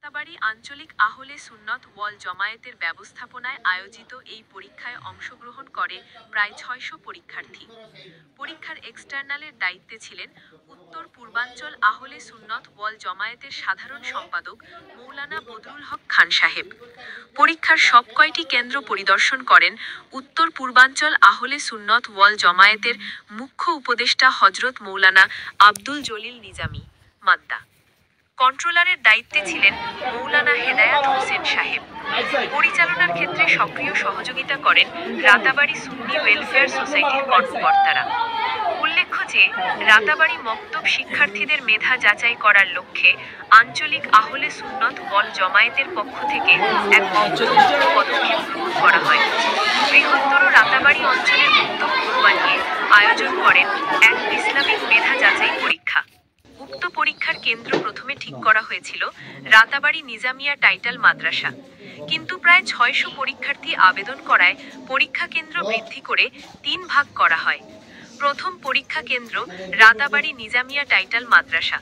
রাতাবাড়ী আঞ্চলিক আহলে সুন্নত ওয়াল জমায়েতের ব্যবস্থাপনায় আয়োজিত এই পরীক্ষায় অংশগ্রহণ করে প্রায় ৬০০ পরীক্ষার্থী। পরীক্ষার এক্সটার্নালের দায়িত্বে ছিলেন উত্তর পূর্বাঞ্চল আহলে সুন্নত ওয়াল জমায়েতের সাধারণ সম্পাদক মৌলানা বদরুল হক খান সাহেব। পরীক্ষার সব কয়টি কেন্দ্র পরিদর্শন করেন উত্তর পূর্বাঞ্চল আহলে সুন্নত ওয়াল জমায়েতের মুখ্য উপদেষ্টা হযরত মৌলানা আব্দুল জলিল নিজামী মাদ্দা। কন্ট্রোলারের দায়িত্বে ছিলেন মৌলানা হেদায়াত হোসেন সাহেব। পরিচালনার ক্ষেত্রে সক্রিয় সহযোগিতা করেন রাতাবাড়ী সুন্নি ওয়েলফেয়ার সোসাইটির কর্মকর্তারা। উল্লেখ্য যে, রাতাবাড়ী মক্তব শিক্ষার্থীদের মেধা যাচাই করার লক্ষ্যে আঞ্চলিক আহলে সুন্নত ওয়াল জমায়েতের পক্ষ থেকে এক অভূতপূর্ব পদক্ষেপ গ্রহণ করা হয়। বৃহত্তর রাতাবাড়ী অঞ্চলের উদ্যোগ নিয়ে আয়োজন করেন এক ইসলামিক মেধা যাচাই পরীক্ষা। উক্ত পরীক্ষার কেন্দ্র প্রথমে ঠিক করা হয়েছিল রাতাবাড়ী নিজামিয়া টাইটাল মাদ্রাসা, কিন্তু প্রায় ৬০০ পরীক্ষার্থী আবেদন করায় পরীক্ষা কেন্দ্র বৃদ্ধি করে ৩ ভাগ করা হয়। প্রথম পরীক্ষা কেন্দ্র রাতাবাড়ী নিজামিয়া টাইটাল মাদ্রাসা,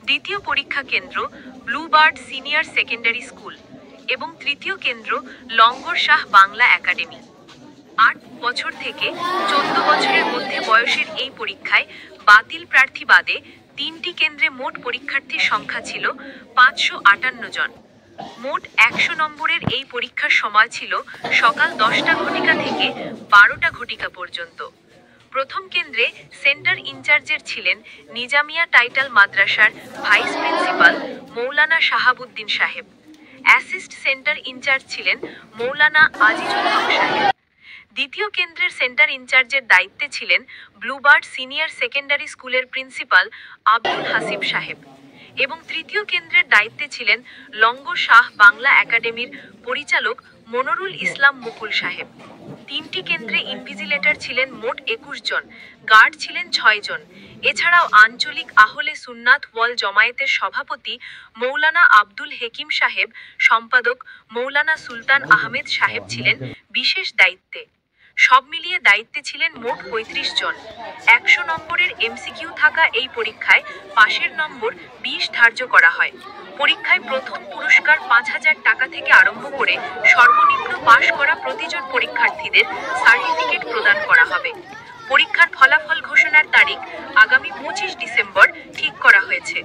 দ্বিতীয় পরীক্ষা কেন্দ্র blue bird senior secondary school এবং তৃতীয় কেন্দ্র লঙ্গর শাহ বাংলা একাডেমি। ৮ বছর থেকে ১৪ বছরের মধ্যে বয়সের এই পরীক্ষায় বাতিল প্রার্থী বাদে ৩টি কেন্দ্রে মোট পরীক্ষার্থীর সংখ্যা ছিল ৫৫৮ জন। মোট ১০০ নম্বরের এই পরীক্ষার সময় ছিল সকাল ১০টা ঘটিকা থেকে ১২টা ঘটিকা পর্যন্ত। প্রথম কেন্দ্রে সেন্টার ইনচার্জের ছিলেন নিজামিয়া টাইটাল মাদ্রাসার ভাইস প্রিন্সিপাল মৌলানা শাহাবুদ্দিন সাহেব। অ্যাসিস্ট সেন্টার ইনচার্জ ছিলেন মৌলানা আজিজুল হক সাহেব। দ্বিতীয় কেন্দ্রের সেন্টার ইনচার্জের দায়িত্বে ছিলেন ব্লুবার্ড সিনিয়র সেকেন্ডারি স্কুলের প্রিন্সিপাল আব্দুল হাসিব সাহেব এবং তৃতীয় কেন্দ্রের দায়িত্বে ছিলেন লঙ্গর শাহ বাংলা একাডেমির পরিচালক মনোরুল ইসলাম মুকুল সাহেব। ৩টি কেন্দ্রে ইনভিজিলেটর ছিলেন মোট ২১ জন, গার্ড ছিলেন ৬ জন। এছাড়াও আঞ্চলিক আহলে সুন্নাত ওয়াল জমায়েতের সভাপতি মৌলানা আব্দুল হেকিম সাহেব, সম্পাদক মৌলানা সুলতান আহমেদ সাহেব ছিলেন বিশেষ দায়িত্বে। সব মিলিয়ে দায়িত্বে ছিলেন মোট ৩৫ জন। ১০০ নম্বরের এমসিকিউ থাকা এই পরীক্ষায় পাশের নম্বর ২০ ধার্য করা হয়। পরীক্ষায় প্রথম পুরস্কার ৫,০০০ টাকা থেকে আরম্ভ করে সর্বনিম্ন পাশ করা প্রতিজন পরীক্ষার্থীদের সার্টিফিকেট প্রদান করা হবে। পরীক্ষার ফলাফল ঘোষণার তারিখ আগামী ২৫ ডিসেম্বর ঠিক করা হয়েছে।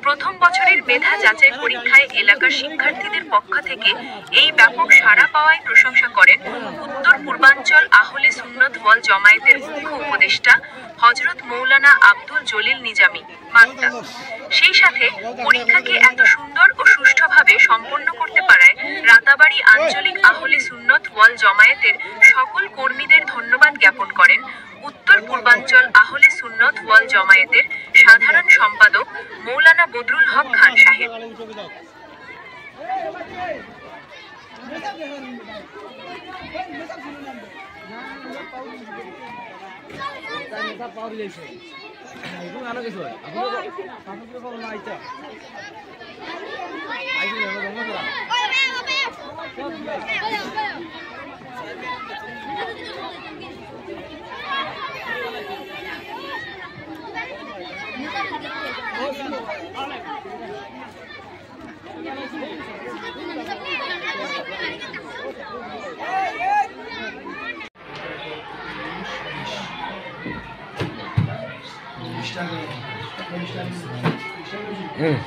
প্রথম বছরের মেধা যাচাই পরীক্ষায় এলাকার শিক্ষার্থীদের পক্ষ থেকে এই ব্যাপক সাড়া পাওয়ায় প্রশংসা করেন উত্তর পূর্বাঞ্চল আহলে সুন্নত ওয়াল জমায়েতের মুখ্য উপদেষ্টা হযরত মৌলানা আব্দুল জলিল নিজামী মাদ্দা। সেই সাথে পরীক্ষাকে এত সুন্দর ও সুষ্ঠুভাবে সম্পন্ন করতে পারায় রাতাবাড়ী আঞ্চলিক আহলে সুন্নত ওয়াল জমায়েতের সকল কর্মীদের ধন্যবাদ জ্ঞাপন করেন উত্তর পূর্বাঞ্চল আহলে সুন্নত ওয়াল জমায়েতের সাধারণ সম্পাদক মৌলানা বদরুল হক খান সাহেব।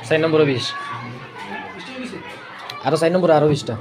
সাইড নম্বর 20 আরো সাইড নম্বর আরো 20টা